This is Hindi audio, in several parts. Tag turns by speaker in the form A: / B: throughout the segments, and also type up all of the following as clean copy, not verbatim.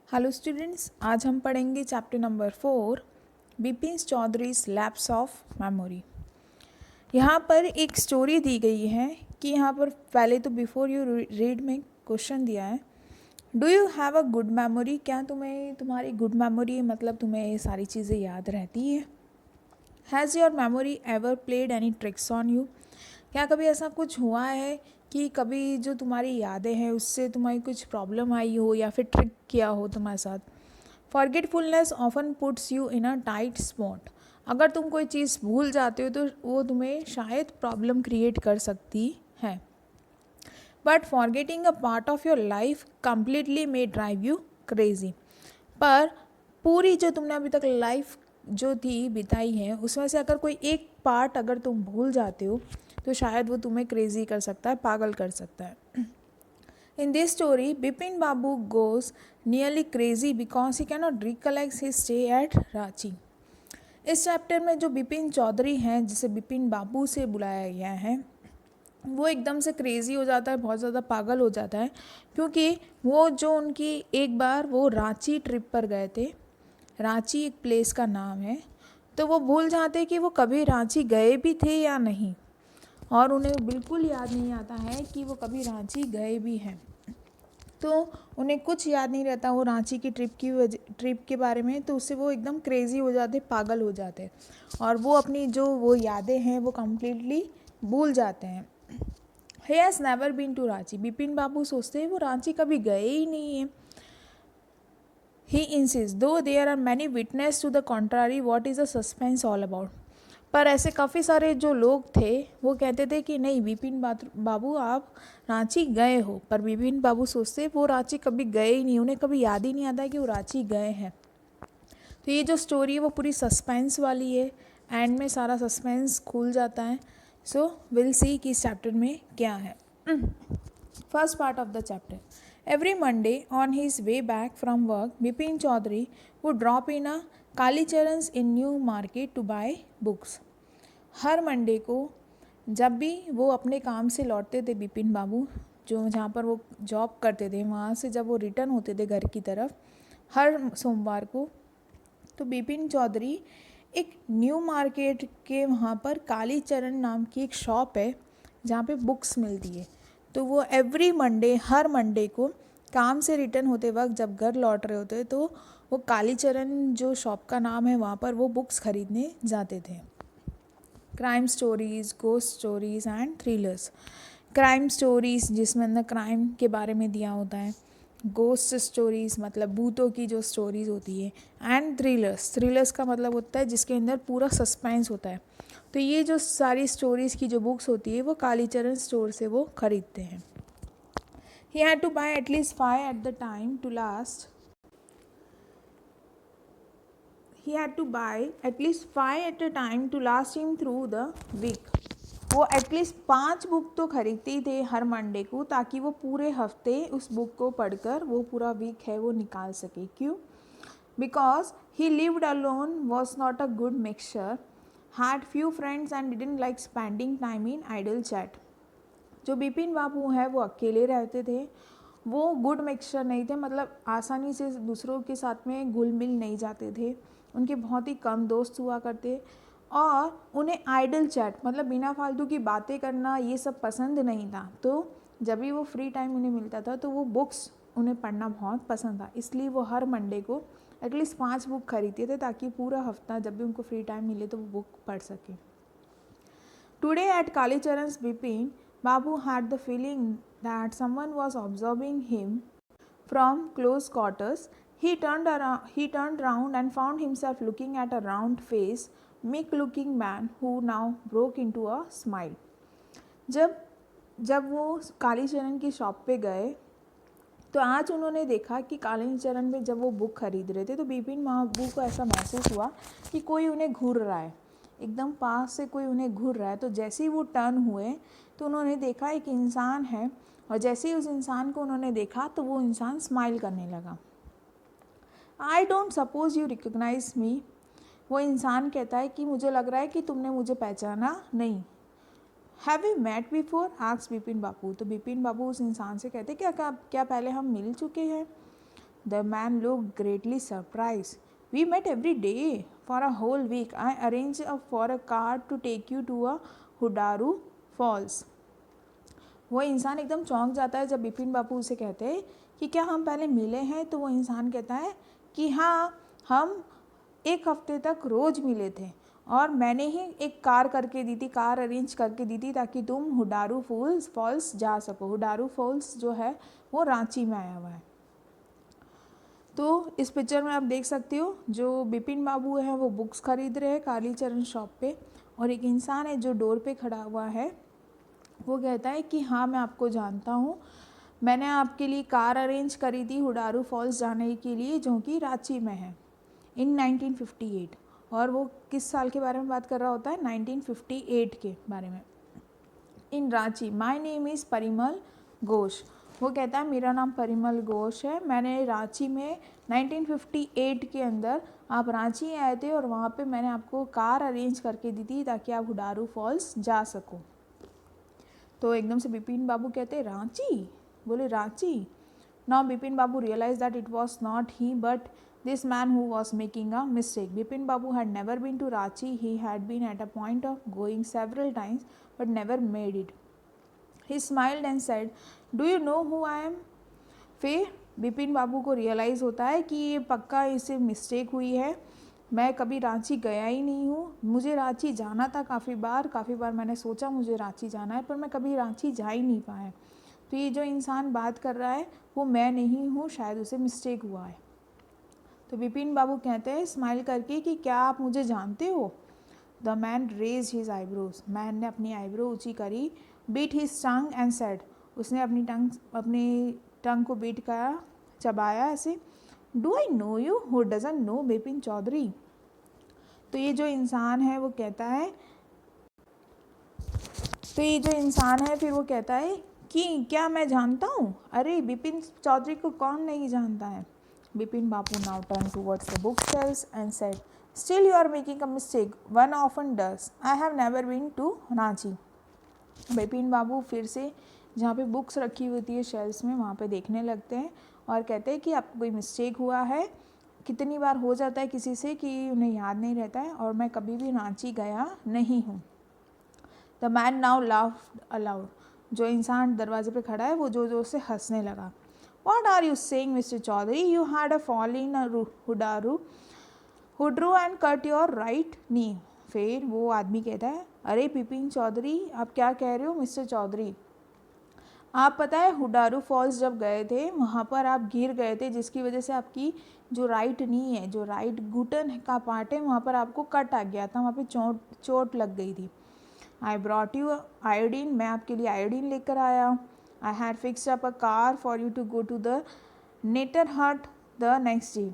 A: हेलो स्टूडेंट्स, आज हम पढ़ेंगे chapter number 4 Bipin Choudhury's lapse of memory. यहाँ पर एक स्टोरी दी गई है कि यहाँ पर पहले तो बिफोर यू रीड में क्वेश्चन दिया है, do you have a good memory. क्या तुम्हारी गुड मेमोरी मतलब तुम्हें ये सारी चीज़ें याद रहती है। Has your memory ever played any tricks on you. क्या कभी ऐसा कुछ हुआ है कि कभी जो तुम्हारी यादें हैं उससे तुम्हारी कुछ प्रॉब्लम आई हो या फिर ट्रिक किया हो तुम्हारे साथ। Forgetfulness often puts you in a tight spot. अगर तुम कोई चीज़ भूल जाते हो तो वो तुम्हें शायद प्रॉब्लम क्रिएट कर सकती है। But forgetting a part of your life completely may drive you crazy. पर पूरी जो तुमने अभी तक लाइफ जो थी बिताई है उसमें से अगर कोई एक पार्ट अगर तुम भूल जाते हो तो शायद वो तुम्हें क्रेजी कर सकता है, पागल कर सकता है। In this story, Bipin Babu goes nearly crazy because he cannot recollect his stay at Ranchi. इस चैप्टर में जो बिपिन चौधरी हैं जिसे बिपिन बाबू से बुलाया गया है वो एकदम से क्रेज़ी हो जाता है, बहुत ज़्यादा पागल हो जाता है, क्योंकि वो जो उनकी एक बार वो रांची ट्रिप पर गए थे। रांची एक प्लेस का नाम है, तो वो भूल जाते कि वो कभी रांची गए भी थे या नहीं, और उन्हें बिल्कुल याद नहीं आता है कि वो कभी रांची गए भी हैं। तो उन्हें कुछ याद नहीं रहता वो रांची की ट्रिप के बारे में, तो उससे वो एकदम क्रेज़ी हो जाते, पागल हो जाते, और वो अपनी जो वो यादें हैं वो कम्प्लीटली भूल जाते हैं। He has never been to Ranchi. Bipin Babu सोचते हैं वो रांची कभी गए ही नहीं हैं। He insist though there are many witness to the contrary what is the suspense all about. पर ऐसे काफ़ी सारे जो लोग थे वो कहते थे कि नहीं बिपिन बाबू आप रांची गए हो, पर बिपिन बाबू सोचते वो रांची कभी गए ही नहीं, उन्हें कभी याद ही नहीं आता है कि वो रांची गए हैं। तो ये जो स्टोरी है वो पूरी सस्पेंस वाली है, एंड में सारा सस्पेंस खुल जाता है। सो विल सी कि इस चैप्टर में क्या है। First part of the chapter. Every Monday on his way back from work Bipin Chowdhury would drop in a Kalicharan's in New Market to buy books. हर मंडे को जब भी वो अपने काम से लौटते थे बिपिन बाबू, जो जहाँ पर वो जॉब करते थे वहाँ से जब वो रिटर्न होते थे घर की तरफ हर सोमवार को, तो बिपिन चौधरी एक न्यू मार्केट के वहाँ पर कालीचरण नाम की एक शॉप है जहाँ पे बुक्स मिलती है। तो वो एवरी मंडे हर मंडे को काम से रिटर्न होते वक्त जब घर लौट रहे होते तो वो कालीचरण जो शॉप का नाम है वहाँ पर वो बुक्स खरीदने जाते थे। Crime stories, ghost stories and thrillers. Crime stories जिसमें अंदर क्राइम के बारे में दिया होता है, गोस्ट स्टोरीज़ मतलब भूतों की जो स्टोरीज़ होती है, एंड थ्रिलर्स का मतलब होता है जिसके अंदर पूरा सस्पेंस होता है। तो ये जो सारी स्टोरीज़ की जो बुक्स होती है वो कालीचरण स्टोर से वो खरीदते हैं। He had to buy at least 5 at the time to last He had to buy at least 5 at a time to last him through the week. वो एटलीस्ट 5 बुक तो खरीदते थे हर मंडे को ताकि वो पूरे हफ्ते उस बुक को पढ़कर वो पूरा वीक है वो निकाल सके। क्यों? Because he lived alone was not a good mixture, had few friends and didn't like spending time in idle chat. जो बिपिन बाबू है वो अकेले रहते थे, वो गुड मिक्सचर नहीं थे, मतलब आसानी से दूसरों के साथ में घुल मिल नहीं जाते थे, उनके बहुत ही कम दोस्त हुआ करते, और उन्हें आइडल चैट मतलब बिना फालतू की बातें करना ये सब पसंद नहीं था। तो जब भी वो फ्री टाइम उन्हें मिलता था तो वो बुक्स उन्हें पढ़ना बहुत पसंद था, इसलिए वो हर मंडे को एटलीस्ट 5 बुक खरीदते थे ताकि पूरा हफ्ता जब भी उनको फ्री टाइम मिले तो वो बुक पढ़ सके। Today at Kalicharan's Bipin Babu had the feeling that someone was observing him from close quarters. He turned round and found himself looking at a round-faced, meek-looking man who now broke into a smile. जब वो कालीचरण की शॉप पे गए तो आज उन्होंने देखा कि कालीचरण में जब वो बुक खरीद रहे थे तो बिपिन बाबू को ऐसा महसूस हुआ कि कोई उन्हें घूर रहा है, एकदम पास से कोई उन्हें घूर रहा है। तो जैसे ही वो टर्न हुए तो उन्होंने देखा एक इंसान है, और जैसे ही उस इंसान को उन्होंने देखा तो वो इंसान स्माइल करने लगा। I don't suppose you recognise me. वो इंसान कहता है कि मुझे लग रहा है कि तुमने मुझे पहचाना नहीं। Have we met before asked Bipin Babu. तो बिपिन बाबू उस इंसान से कहते क्या पहले हम मिल चुके हैं। The man look greatly surprise. We met every day for a whole week. I arrange for a car to take you to a Hundru falls. वो इंसान एकदम चौंक जाता है जब बिपिन बाबू उसे कहते हैं कि क्या हम पहले मिले हैं। तो वो इंसान कहता है कि हाँ, हम एक हफ्ते तक रोज़ मिले थे और मैंने ही एक कार करके दी थी, कार अरेंज करके दी थी ताकि तुम हुडारू फॉल्स जा सको। हुडारू फॉल्स जो है वो रांची में आया हुआ है। तो इस पिक्चर में आप देख सकते हो जो बिपिन बाबू है वो बुक्स खरीद रहे हैं कालीचरण शॉप पे, और एक इंसान है जो डोर पे खड़ा हुआ है। वो कहता है कि हाँ, मैं आपको जानता हूँ, मैंने आपके लिए कार अरेंज करी थी हुडारू फॉल्स जाने के लिए जो कि रांची में है इन 1958। और वो किस साल के बारे में बात कर रहा होता है? 1958 के बारे में। In Ranchi, my name is Parimal Ghosh. वो कहता है मेरा नाम परिमल घोष है, मैंने रांची में 1958 के अंदर, आप रांची आए थे और वहाँ पे मैंने आपको कार अरेंज करके दी थी ताकि आप हुडारू फॉल्स जा सको। तो एकदम से बिपिन बाबू कहते रांची, बोले Ranchi. Now Bipin Babu realized that it was not he but this man who was making a mistake. Bipin Babu had never been to Ranchi. He had been at a point of going several times but never made it. He smiled and said, "Do you know who I am?" फिर बिपिन बाबू को रियलाइज़ होता है कि ये पक्का इसे मिस्टेक हुई है, मैं कभी रांची गया ही नहीं हूँ। मुझे रांची जाना था काफ़ी बार मैंने सोचा मुझे रांची जाना है, पर मैं कभी रांची जा ही नहीं पाया। तो ये जो इंसान बात कर रहा है वो मैं नहीं हूँ, शायद उसे मिस्टेक हुआ है। तो बिपिन बाबू कहते हैं स्माइल करके कि क्या आप मुझे जानते हो? The man raised his eyebrows. Man ने अपनी आईब्रो ऊंची करी। Beat his tongue and said. उसने अपनी टंग को बीट करा, चबाया ऐसे। Do I know you? Who doesn't know Bipin Choudhury? तो ये जो इंसान है वो कहता है फिर वो कहता है कि क्या मैं जानता हूँ? अरे बिपिन चौधरी को कौन नहीं जानता है? Bipin Babu now turn towards the book shelves and said, still you are making a mistake, one often does, I have never been to Ranchi. Bipin Babu फिर से जहाँ पे बुक्स रखी होती है शेल्व्स में वहाँ पे देखने लगते हैं और कहते हैं कि आपको कोई मिस्टेक हुआ है। कितनी बार हो जाता है किसी से कि उन्हें याद नहीं रहता है, और मैं कभी भी रांची गया नहीं हूँ। The man now laughed allowed. जो इंसान दरवाजे पे खड़ा है वो जोर जोर से हंसने लगा। What are you saying, Mr. Chaudhary? You had a fall in a हुड्रू and cut your right knee. फिर वो आदमी कहता है, अरे बिपिन चौधरी, आप क्या कह रहे हो मिस्टर चौधरी? आप पता है हुडारू फॉल्स जब गए थे वहाँ पर आप गिर गए थे, जिसकी वजह से आपकी जो राइट नी है, जो राइट घुटन का पार्ट है, वहाँ पर आपको कट आ गया था, वहाँ पे चोट लग गई थी। I brought you iodine. मैं आपके लिए आयोडीन लेकर आया। I had fixed up a car for you to go to the Netarhat the next day.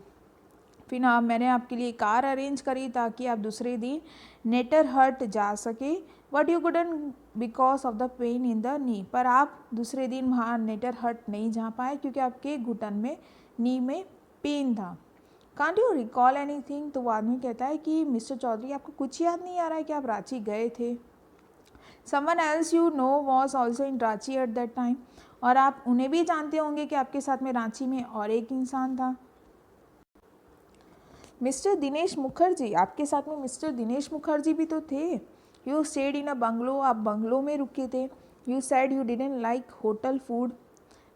A: फिर मैंने आपके लिए कार अरेंज करी ताकि आप दूसरे दिन नेटरहट जा सके। But you couldn't because of the pain in the knee. पर आप दूसरे दिन वहाँ नेटरहट नहीं जा पाए क्योंकि आपके घुटन में, नी में पेन था। Can't you recall anything? तो वो आदमी कहता है कि मिस्टर चौधरी, आपको कुछ याद नहीं आ रहा है कि आप रांची गए थे? Someone else you know was also in Ranchi at that time. और आप उन्हें भी जानते होंगे कि आपके साथ में रांची में और एक इंसान था, मिस्टर दिनेश मुखर्जी। आपके साथ में मिस्टर दिनेश मुखर्जी भी तो थे। You stayed in a bungalow. आप बंगलो में रुके थे। You said you didn't like hotel food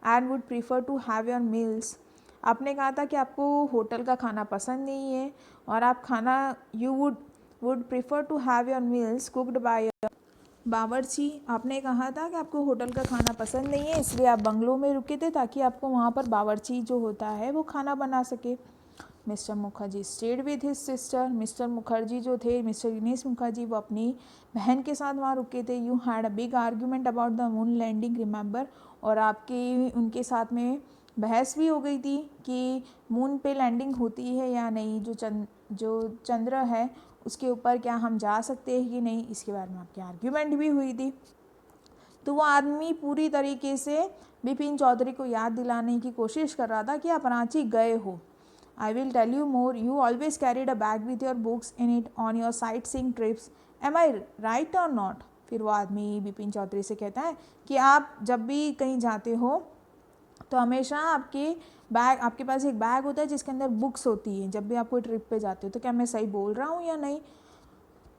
A: and would prefer to have your meals. आपने कहा था कि आपको होटल का खाना पसंद नहीं है और आप खाना you would prefer to have your meals cooked by bawarchi. आपने कहा था कि आपको होटल का खाना पसंद नहीं है, इसलिए आप बंगलो में रुके थे ताकि आपको वहाँ पर बावर्ची जो होता है वो खाना बना सके। Mister Mukherjee stayed with his sister. Mister Mukherjee जो थे, मिस्टर दिनेश मुखर्जी, वो अपनी बहन के साथ वहाँ रुके थे। You had a big argument about the moon landing, remember. और आपकी उनके साथ में बहस भी हो गई थी कि मून पे लैंडिंग होती है या नहीं, जो चंद्र है उसके ऊपर क्या हम जा सकते हैं कि नहीं, इसके बारे में आपकी आर्ग्यूमेंट भी हुई थी। तो वो आदमी पूरी तरीके से बिपिन चौधरी को याद दिलाने की कोशिश कर रहा था कि आप रांची गए हो। I will tell you more, you always carried a bag with your books in it on your sightseeing trips, am I right or not? फिर वो आदमी बिपिन चौधरी से कहता है कि आप जब भी कहीं जाते हो तो हमेशा आपके पास एक बैग होता है जिसके अंदर बुक्स होती है जब भी आप कोई ट्रिप पे जाते हो। तो क्या मैं सही बोल रहा हूँ या नहीं?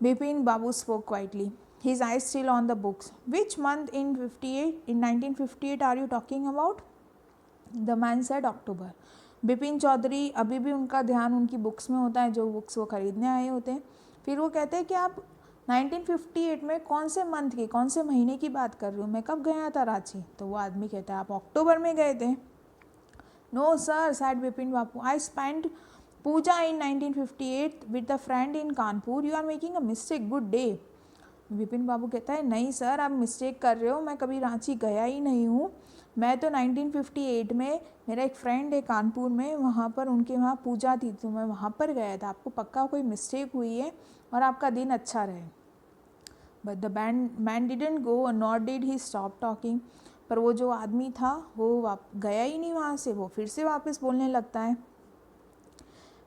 A: बिपिन बाबू spoke quietly, his eyes still on the books. Which month in 1958 are you talking about? The man said October. Bipin Chaudhary अभी भी उनका ध्यान उनकी बुक्स में होता है, जो बुक्स वो खरीदने आए होते हैं। फिर वो कहते हैं कि आप 1958 में कौन से मंथ की, कौन से महीने की बात कर रहे हो, मैं कब गया था रांची? तो वो आदमी कहता है आप अक्टूबर में गए थे। No sir, said Bipin Babu, I spend Puja in 1958 with the friend in Kanpur, you are making a mistake, good day. Vipin Babu कहता है नहीं सर, आप मिस्टेक कर रहे हो, मैं कभी रांची गया ही नहीं हूँ। मैं तो 1958 में, मेरा एक फ्रेंड है कानपुर में, वहाँ पर उनके वहाँ पूजा थी तो मैं वहाँ पर गया था। आपको पक्का कोई मिस्टेक हुई है और आपका दिन अच्छा रहे। But the man didn't go not did he stop talking. पर वो जो आदमी था वो गया ही नहीं वहाँ से, वो फिर से वापस बोलने लगता है।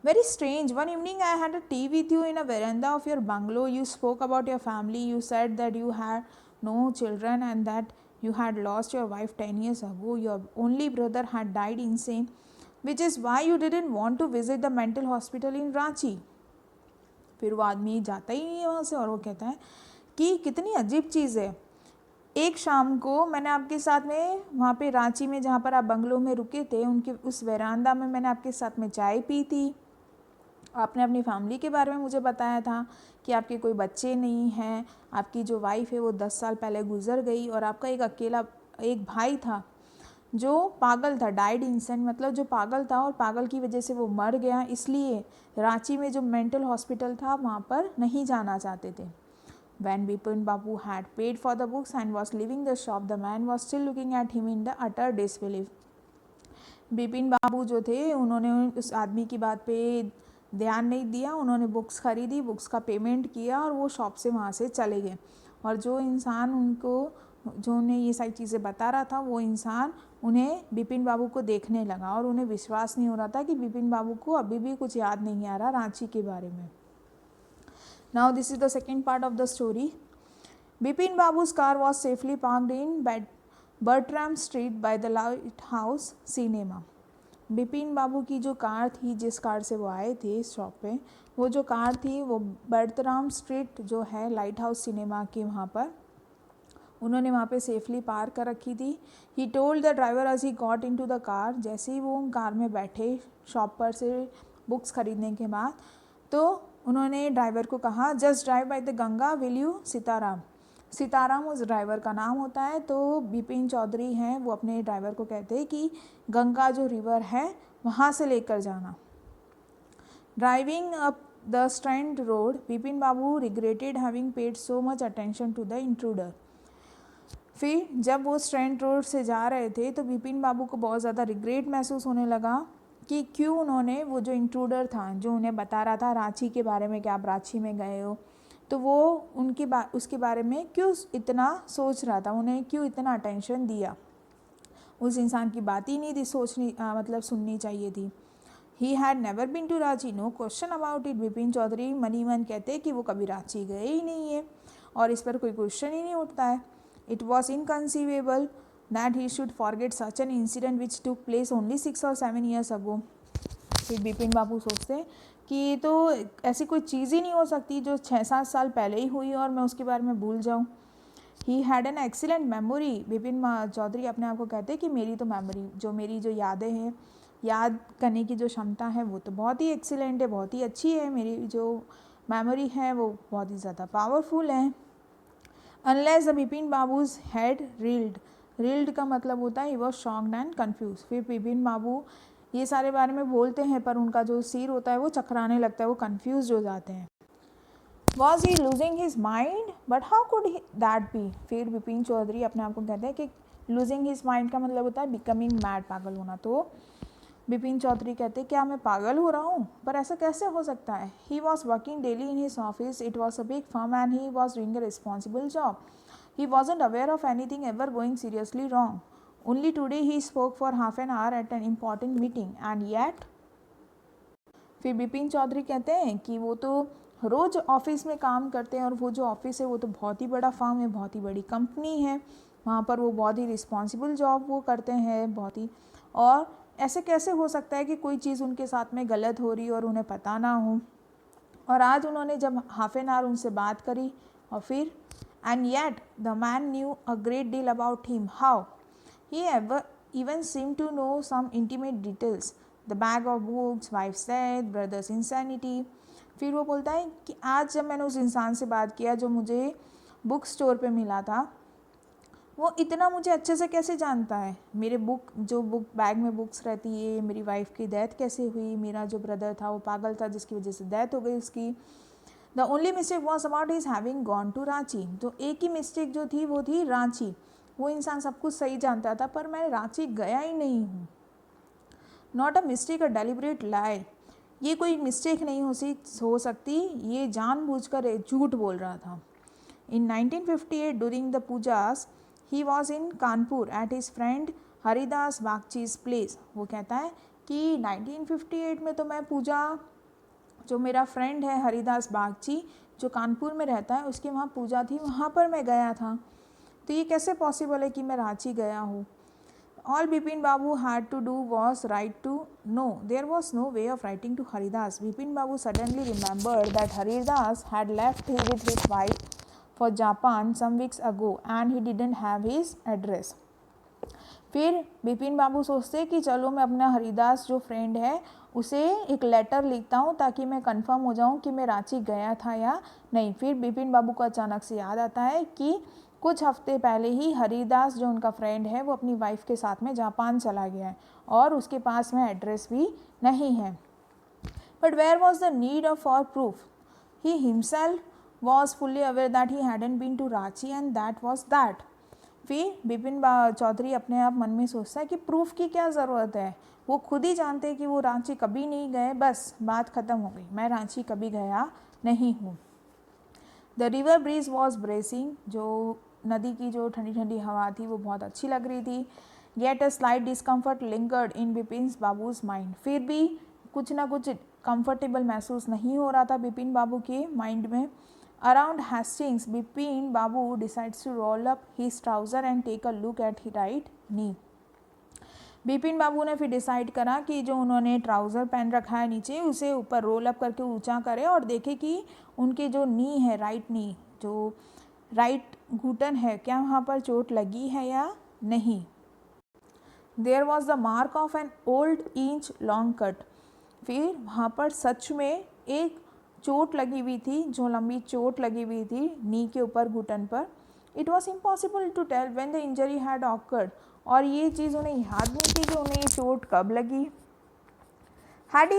A: Very strange. One evening I had a tea with you in a veranda of your bungalow. You spoke about your family. You said that you had no children and that you had lost your wife 10 years ago. Your only brother had died insane, which is why you didn't want to visit the mental hospital in Ranchi. फिर वो आदमी जाता ही नहीं है वहाँ से और वो कहता है कि कितनी अजीब चीज़ है। एक शाम को मैंने आपके साथ में वहाँ पे रांची में, जहाँ पर आप बंगलो में रुके थे, उनके उस वेरांडा में मैंने आपके साथ में चाय पी थी। आपने अपनी फैमिली के बारे में मुझे बताया था कि आपके कोई बच्चे नहीं हैं, आपकी जो वाइफ है वो 10 साल पहले गुजर गई और आपका एक भाई था जो पागल था, डाइड इंसेंट, मतलब जो पागल था और पागल की वजह से वो मर गया, इसलिए रांची में जो मेंटल हॉस्पिटल था वहाँ पर नहीं जाना चाहते थे। When Bipin Babu had paid for the books and was leaving the shop, the man was still looking at him in the utter disbelief. Bipin बाबू जो थे उन्होंने उस आदमी की बात पे ध्यान नहीं दिया, उन्होंने बुक्स खरीदी, बुक्स का पेमेंट किया और वो शॉप से वहाँ से चले गए। और जो इंसान जो उन्हें ये सारी चीज़ें बता रहा था, वो इंसान उन्हें बिपिन बाबू को देखने लगा और उन्हें विश्वास नहीं हो रहा था कि बिपिन बाबू को अभी भी कुछ याद नहीं आ रहा रांची के बारे में। Now this is the second part of the story. Bipin Babu's car was safely parked in Bertram Street by the Lighthouse Cinema. Bipin Babu की जो कार थी, जिस कार से वो आए थे इस शॉप पे, वो जो कार थी वो बर्तराम स्ट्रीट जो है लाइट हाउस सिनेमा के वहाँ पर उन्होंने वहाँ पे सेफली पार्क कर रखी थी। He told the driver as he got into the car, जैसे ही वो कार में बैठे शॉप पर से बुक्स खरीदने के बाद, तो उन्होंने ड्राइवर को कहा just drive by the Ganga will you Sitaram. Sitaram उस ड्राइवर का नाम होता है। तो बिपिन चौधरी हैं, वो अपने ड्राइवर को कहते हैं कि गंगा जो रिवर है वहाँ से लेकर जाना। Driving up the Strand road, Bipin Babu regretted having paid so much attention to the intruder. फिर जब वो स्ट्रैंड रोड से जा रहे थे तो बिपिन बाबू को बहुत ज़्यादा रिग्रेट महसूस होने लगा कि क्यों उन्होंने वो जो इंट्रूडर था, जो उन्हें बता रहा था रांची के बारे में कि आप रांची में गए हो, तो वो उसके बारे में क्यों इतना सोच रहा था, उन्हें क्यों इतना अटेंशन दिया। उस इंसान की बात ही नहीं थी सुननी चाहिए थी। He had never been to Ranchi, no question about it. Bipin Choudhury मनी मन कहते कि वो कभी रांची गए ही नहीं है और इस पर कोई क्वेश्चन ही नहीं उठता है। It was inconceivable that he should forget such an incident which took place only 6 or 7 years ago। फिर बिपिन बाबू सोचते हैं कि ये तो ऐसी कोई चीज़ ही नहीं हो सकती जो 6-7 साल पहले ही हुई और मैं उसके बारे में भूल जाऊँ। He had an excellent memory. Bipin Choudhury अपने आप को कहते हैं कि मेरी जो यादें हैं, याद करने की जो क्षमता है वो तो बहुत ही एक्सीलेंट है, बहुत ही अच्छी है। मेरी जो मेमोरी है वो बहुत ही ज़्यादा पावरफुल है। Unless the Bipin babus head reeled का मतलब होता है he was shocked and confuse. फिर बिपिन बाबू ये सारे बारे में बोलते हैं पर उनका जो सिर होता है वो चकराने लगता है, वो कन्फ्यूज हो जाते हैं। Was he losing his mind, but how could that be. फिर बिपिन चौधरी अपने आप को कहते हैं कि लूजिंग हिज माइंड का मतलब होता है बिकमिंग मैड, पागल होना। तो बिपिन चौधरी कहते क्या मैं पागल हो रहा हूँ, पर ऐसा कैसे हो सकता है। He was working daily in his office, it was a big firm and he was doing a responsible job. He wasn't aware of anything ever going seriously wrong. Only today he spoke for half an hour at an important meeting and yet। फिर बिपिन चौधरी कहते हैं कि वो तो रोज़ ऑफिस में काम करते हैं और वो जो ऑफिस है वो तो बहुत ही बड़ा फर्म है, बहुत ही बड़ी कंपनी है, वहाँ पर वो बहुत ही रिस्पॉन्सिबल जॉब वो करते हैं, बहुत ही और ऐसे कैसे हो सकता है कि कोई चीज़ उनके साथ में गलत हो रही और उन्हें पता ना हो। और आज उन्होंने जब हाफ एन आवर उनसे बात करी और फिर and yet the man new a great deal about him, how he ever even seemed to know some intimate details, the bag of books, wife's death, brother's insanity. फिर वो बोलता है कि आज जब मैंने उस इंसान से बात किया जो मुझे बुक स्टोर पे मिला था, वो इतना मुझे अच्छे से कैसे जानता है, मेरे बुक बैग में बुक्स रहती है, मेरी वाइफ की डेथ कैसे हुई, मेरा जो ब्रदर था वो पागल था जिसकी वजह से डेथ हो गई उसकी। The only mistake was about his having gone to Ranchi. तो एक ही मिस्टेक जो थी वो थी रांची। वो इंसान सब कुछ सही जानता था पर मैं रांची गया ही नहीं हूँ। Not a mistake, a deliberate lie. ये कोई मिस्टेक नहीं हो सकती, ये जानबूझकर झूठ बोल रहा था। In 1958 during the Pujas he was in Kanpur at his friend Haridas Bagchi's place. वो कहता है कि 1958 में तो मैं पूजा, जो मेरा फ्रेंड है हरिदास बागची जो कानपुर में रहता है, उसकी वहाँ पूजा थी, वहाँ पर मैं गया था। तो ये कैसे पॉसिबल है कि मैं रांची गया हूँ। All Bipin Babu had to do was write to no. There was no way of writing to Haridas. Bipin Babu suddenly remembered that Haridas had left with his wife for Japan some weeks ago and he didn't have his address. फिर बिपिन बाबू सोचते कि चलो मैं अपना हरिदास जो फ्रेंड है उसे एक लेटर लिखता हूँ ताकि मैं कंफर्म हो जाऊँ कि मैं रांची गया था या नहीं। फिर बिपिन बाबू को अचानक से याद आता है कि कुछ हफ्ते पहले ही हरिदास जो उनका फ्रेंड है वो अपनी वाइफ के साथ में जापान चला गया है और उसके पास में एड्रेस भी नहीं है। But where was the need of for proof, he himself was fully aware that he hadn't been to Ranchi and that was that. फिर बिपिन चौधरी अपने आप मन में सोचता है कि प्रूफ की क्या ज़रूरत है, वो खुद ही जानते हैं कि वो रांची कभी नहीं गए, बस बात ख़त्म हो गई, मैं रांची कभी गया नहीं हूँ। The river breeze was bracing, जो नदी की जो ठंडी ठंडी हवा थी वो बहुत अच्छी लग रही थी। Get a slight discomfort lingered in Bipin babus mind. फिर भी कुछ ना कुछ कंफर्टेबल महसूस नहीं हो रहा था बिपिन बाबू के माइंड में। Around Hastings, Bipin Babu decides to roll up his trouser and take a look at his right knee. Bipin बाबू ने फिर डिसाइड करा कि जो उन्होंने ट्राउज़र पहन रखा है नीचे उसे ऊपर रोल अप करके ऊंचा करे और देखे कि उनके जो नी है, राइट नी, जो राइट घुटन है, क्या वहाँ पर चोट लगी है या नहीं। There was the mark of an old inch long cut. फिर वहाँ पर सच में एक चोट लगी हुई थी, जो लंबी चोट लगी हुई थी नी के ऊपर, घुटन पर। It was impossible to tell when the injury had occurred. और ये चीज़ उन्हें याद नहीं थी कि उन्हें ये चोट कब लगी। Had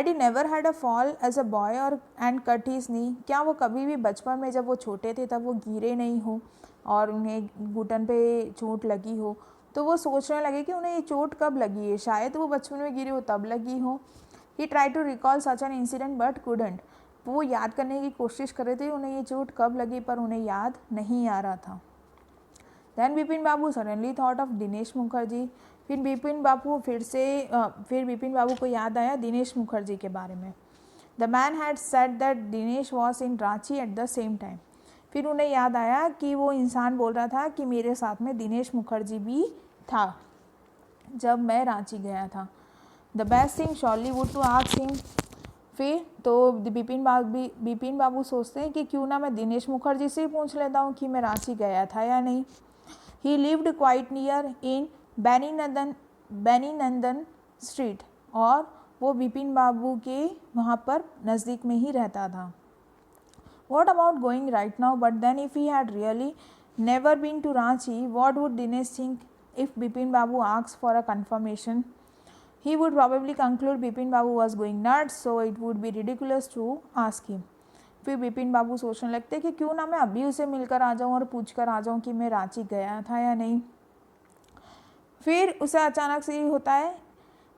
A: he never had a fall as a boy or and cut his knee. क्या वो कभी भी बचपन में जब वो छोटे थे तब वो गिरे नहीं हो और उन्हें घुटन पे चोट लगी हो। तो वो सोचने लगे कि उन्हें ये चोट कब लगी है, शायद वो बचपन में गिरे हो तब लगी हो। He try to recall such an incident but couldn't. वो याद करने की कोशिश कर रहे थे उन्हें ये चोट कब लगी, पर उन्हें याद नहीं आ रहा था। Then Bipin Babu suddenly thought of Dinesh Mukherjee. फिर बिपिन बाबू को याद आया दिनेश मुखर्जी के बारे में। The man had said that Dinesh was in Ranchi at the same time. फिर उन्हें याद आया कि वो इंसान बोल रहा था कि मेरे साथ में दिनेश मुखर्जी भी था जब मैं रांची गया था। The best thing surely would to ask him. फिर तो बिपिन बाबू सोचते हैं कि क्यों ना मैं दिनेश मुखर्जी से पूछ लेता हूँ कि मैं रांची गया था या नहीं। He lived quite near in Beninandan street. और वो बिपिन बाबू के वहाँ पर नज़दीक में ही रहता था। What about going right now, but then if he had really never been to Ranchi, what would Dinesh think if Bipin Babu asks for a confirmation. He would probably conclude Bipin Babu was going nuts, so it would be ridiculous to ask him. फिर बिपिन बाबू सोचने लगते कि क्यों ना मैं अभी उसे मिलकर आ जाऊँ और पूछ कर आ जाऊँ कि मैं रांची गया था या नहीं। फिर उसे अचानक से ये होता है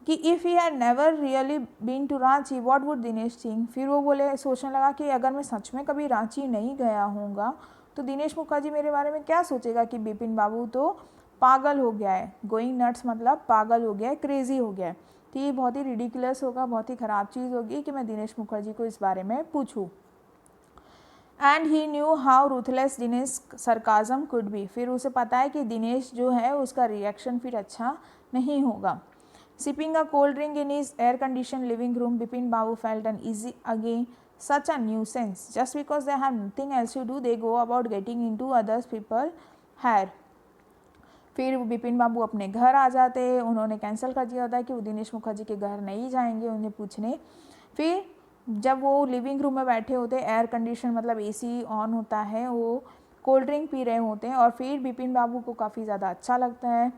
A: कि if he had never really been to Ranchi what would Dinesh think. फिर वो सोचने लगा कि अगर मैं सच में कभी रांची नहीं गया होऊंगा तो दिनेश मुखर्जी मेरे बारे में क्या सोचेगा कि बिपिन बाबू तो पागल हो गया है। गोइंग नट्स मतलब पागल हो गया है, क्रेजी हो गया है। तो ये बहुत ही रिडिकुलस होगा, बहुत ही ख़राब चीज़ होगी कि मैं दिनेश मुखर्जी को इस बारे में पूछूं। And he knew how ruthless Dinesh sarcasm could be. फिर उसे पता है कि दिनेश जो है उसका रिएक्शन फिर अच्छा नहीं होगा। Sipping a cold drink in his air-conditioned living room, Bipin Babu felt uneasy again. Such a nuisance. Just because they have nothing else to do, they go about getting into others people hair. फिर बिपिन बाबू अपने घर आ जाते हैं। उन्होंने कैंसिल कर दिया होता है कि वो दिनेश मुखर्जी के घर नहीं जाएंगे उन्हें पूछने। फिर जब वो लिविंग रूम में बैठे होते, एयर कंडीशन मतलब एसी ऑन होता है, वो कोल्ड ड्रिंक पी रहे होते हैं और फिर बिपिन बाबू को काफ़ी ज़्यादा अच्छा लगता है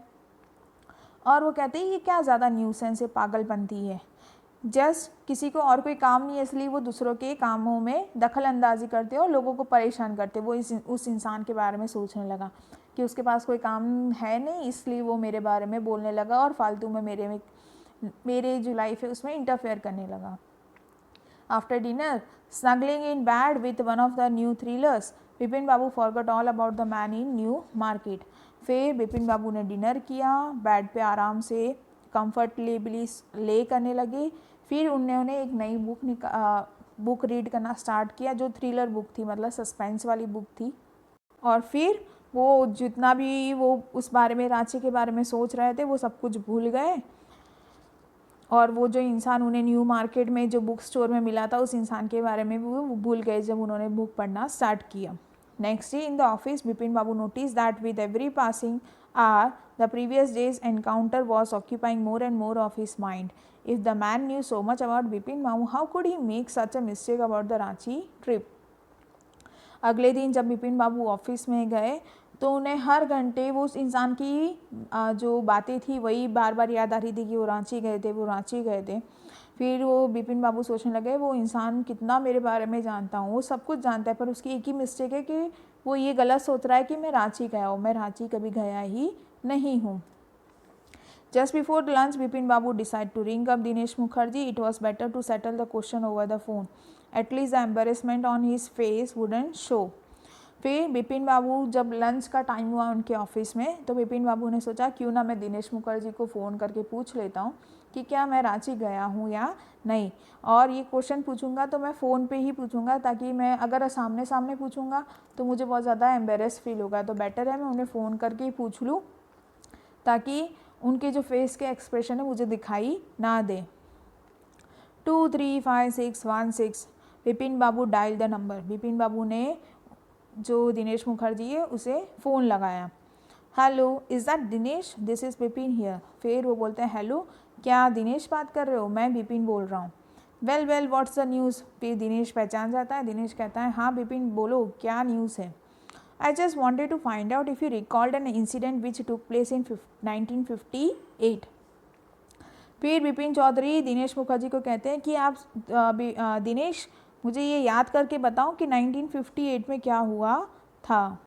A: और वो कहते हैं ये क्या ज़्यादा न्यूसेंस है, पागलपंती है। जस्ट किसी को और कोई काम नहीं है इसलिए वो दूसरों के कामों में दखल अंदाजी करते और लोगों को परेशान करते। वो उस इंसान के बारे में सोचने लगा कि उसके पास कोई काम है नहीं, इसलिए वो मेरे बारे में बोलने लगा और फालतू में मेरे जो लाइफ है उसमें इंटरफेयर करने लगा। After dinner, snuggling in bed with one of the new thrillers, Bipin Babu forgot all about the man in New Market. फिर बिपिन बाबू ने डिनर किया, बेड पे आराम से कंफर्टेबली ले करने लगे। फिर उन्होंने एक नई बुक रीड करना स्टार्ट किया जो थ्रिलर बुक थी, मतलब सस्पेंस वाली बुक थी। और फिर वो जितना भी वो उस बारे में, रांची के बारे में सोच रहे थे, वो सब कुछ भूल गए और वो जो इंसान उन्हें न्यू मार्केट में जो बुक स्टोर में मिला था उस इंसान के बारे में भी वो भूल गए जब उन्होंने बुक पढ़ना स्टार्ट किया। Next day in the office, Bipin Babu noticed that with every passing hour, the previous day's encounter was occupying more and more of his mind. If the man knew so much about Bipin Babu, how could he make such a mistake about the Ranchi trip? अगले दिन जब बिपिन बाबू ऑफिस में गए तो उन्हें हर घंटे वो उस इंसान की जो बातें थी वही बार बार याद आ रही थी कि वो रांची गए थे। फिर वो बिपिन बाबू सोचने लगे वो इंसान कितना मेरे बारे में जानता हूँ, वो सब कुछ जानता है, पर उसकी एक ही मिस्टेक है कि वो ये गलत सोच रहा है कि मैं रांची गया हूँ। मैं रांची कभी गया ही नहीं हूँ। Just before lunch, Bipin Babu decided to ring up Dinesh Mukherjee. It was better to settle the question over the phone. At least the embarrassment on his face wouldn't show. फिर बिपिन बाबू जब लंच का टाइम हुआ उनके ऑफिस में तो बिपिन बाबू ने सोचा क्यों ना मैं दिनेश मुखर्जी को फ़ोन करके पूछ लेता हूँ कि क्या मैं रांची गया हूँ या नहीं। और ये क्वेश्चन पूछूंगा तो मैं फ़ोन पे ही पूछूंगा, ताकि मैं अगर सामने सामने पूछूंगा तो मुझे बहुत ज़्यादा एम्बेरस फील होगा। तो बेटर है मैं उन्हें फ़ोन करके ही पूछ लूँ ताकि उनके जो फेस के एक्सप्रेशन है मुझे दिखाई ना दे। 235616 बिपिन बाबू डायल द नंबर। बिपिन बाबू ने जो दिनेश मुखर्जी है उसे फ़ोन लगाया। Hello, is that Dinesh? This is Bipin here. फिर वो बोलते हैं हेलो, क्या दिनेश बात कर रहे हो? मैं बिपिन बोल रहा हूँ। Well what's the news? फिर दिनेश पहचान जाता है। दिनेश कहता है हाँ बिपिन बोलो, क्या न्यूज़ है? I just wanted to find out if you recalled an incident which took place in 1958। फिर बिपिन चौधरी दिनेश मुखर्जी को कहते हैं कि आप दिनेश मुझे ये याद करके बताओ कि 1958 में क्या हुआ था।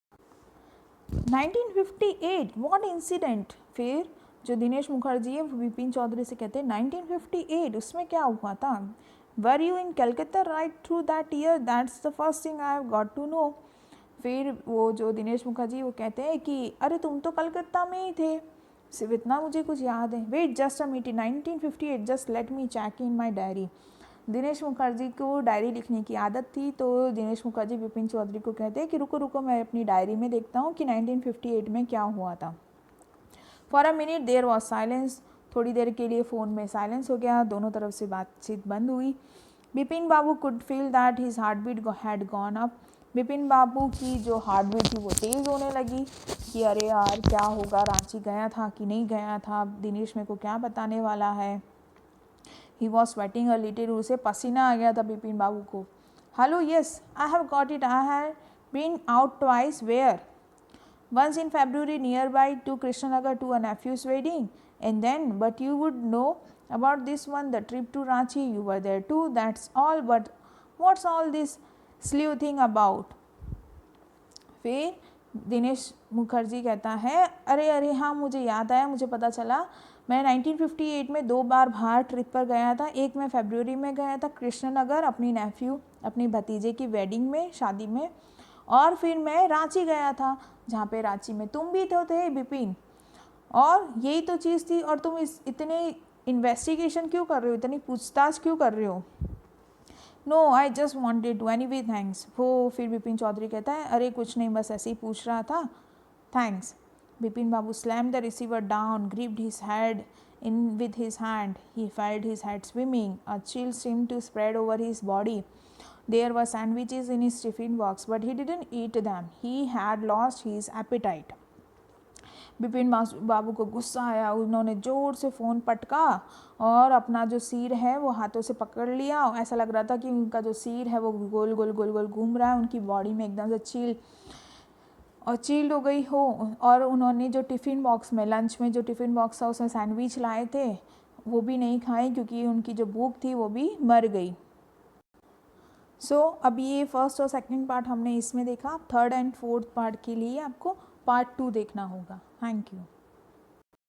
A: 1958 व्हाट इंसिडेंट? फिर जो दिनेश मुखर्जी है वो बिपिन चौधरी से कहते हैं 1958 उसमें क्या हुआ था? Were you in Calcutta right through that year? That's the first thing I have got to know. फिर वो जो दिनेश मुखर्जी वो कहते हैं कि अरे तुम तो कलकत्ता में ही थे, सिर्फ इतना मुझे कुछ याद है। Wait just a minute, 1958 just let me check in my diary. Dinesh Mukherjee को डायरी लिखने की आदत थी, तो दिनेश मुखर्जी बिपिन चौधरी को कहते हैं कि रुको मैं अपनी डायरी में देखता हूँ कि 1958 में क्या हुआ था। For a minute there was silence. थोड़ी देर के लिए फ़ोन में साइलेंस हो गया, दोनों तरफ से बातचीत बंद हुई। Bipin Babu could feel that his heart beat had gone up. Bipin Babu की जो हार्ट बीट थी वो तेज़ होने लगी कि अरे यार क्या होगा, रांची गया था कि नहीं गया था, दिनेश मेरे को क्या बताने वाला है। He was sweating a little, उसे पसीना आ गया था बिपिन बाबू को। Hello, yes I have got it, I have been out twice. Where? Once in February nearby to Krishnanagar to a nephew's wedding, and then, but you would know about this one, the trip to Ranchi, you were there too, that's all, but what's all this sleuthing about? फिर दिनेश मुखर्जी कहता है अरे हाँ मुझे याद आया, मुझे पता चला मैं 1958 में 2 बार बाहर ट्रिप पर गया था। एक मैं फरवरी में गया था कृष्णनगर अपनी भतीजे की वेडिंग में, शादी में, और फिर मैं रांची गया था जहाँ पे रांची में तुम भी थे बिपिन, और यही तो चीज़ थी। और तुम इतने इन्वेस्टिगेशन क्यों कर रहे हो, इतनी पूछताछ क्यों कर रहे हो? No I just wanted to, anyway thanks. वो फिर बिपिन चौधरी कहता है अरे कुछ नहीं, बस ऐसे ही पूछ रहा था, thanks. Bipin Babu slammed the receiver down, gripped his head in with his hand. He felt his head swimming. A chill seemed to spread over his body. There were sandwiches in his tiffin box, but he didn't eat them. He had lost his appetite. Bipin Babu को गुस्सा आया. उन्होंने ज़ोर से फ़ोन पटका और अपना जो सिर है वो हाथों से पकड़ लिया. ऐसा लग रहा था कि उनका जो सिर है वो गोल गोल गोल गोल घूम रहा है. उनकी बॉडी में एकदम से चिल्ड हो गई हो. और उन्होंने जो टिफ़िन बॉक्स में, लंच में जो टिफ़िन बॉक्स था उसमें सैंडविच लाए थे वो भी नहीं खाए, क्योंकि उनकी जो भूख थी वो भी मर गई. अब ये फर्स्ट और सेकंड पार्ट हमने इसमें देखा. थर्ड एंड फोर्थ पार्ट के लिए आपको पार्ट 2 देखना होगा. Thank you.